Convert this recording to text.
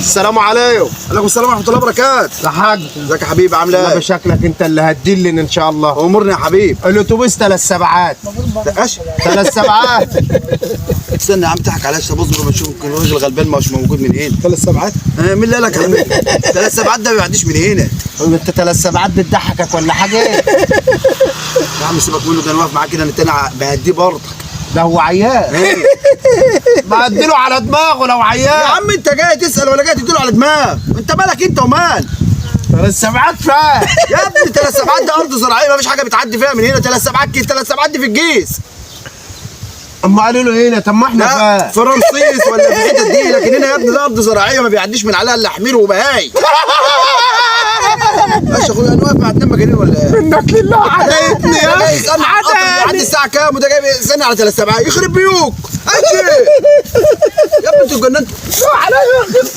السلام عليكم. عليكم السلام ورحمه الله وبركاته. يا حاج ازيك يا حبيبي عامل لا ايه؟ بشكلك انت اللي هتدلن ان شاء الله. امورني يا حبيبي. الاتوبيس 3 سبعات. ايش؟ 3 سبعات. استنى يا عم تضحك عليا طب اصبر ما نشوف يمكن الراجل غلبان مش موجود من هنا. 3 سبعات؟ مين اللي قال لك يا حبيبي؟ 3 سبعات ده ما بيعديش من هنا. انت 3 سبعات بتضحكك ولا حاجه؟ يا عم سيبك منه ده انا واقف معاك كده التاني بهديه برضك. ده هو عيان. بعدله على دماغه لو يا عيان. عم انت جاي تسال ولا جاي تديله على دماغ؟ انت مالك انت ومال؟ 3 سبعات فاهم. يا ابني 3 سبعات ده ارض زراعيه ما فيش حاجه بتعدي فيها من هنا. 3 سبعات كده 3 سبعات دي في الجيز. اما قالوا له هنا طب ما احنا لا في رمسيس ولا في الحتت دي، لكن هنا يا ابني ده ارض زراعيه ما بيعديش من عليها الا حمير وبهاي. ماشي يا اخويا انا واقف مع 2 مجانين ولا ايه؟ منك لله عدايتني يا جاي اخي. يسالني على القطر بيعدي الساعه كام وده جاي يسالني على 3 سبعات يخرب بيوك. اجي يا ابني انتوا اتجننتوا. عليا يا اخي.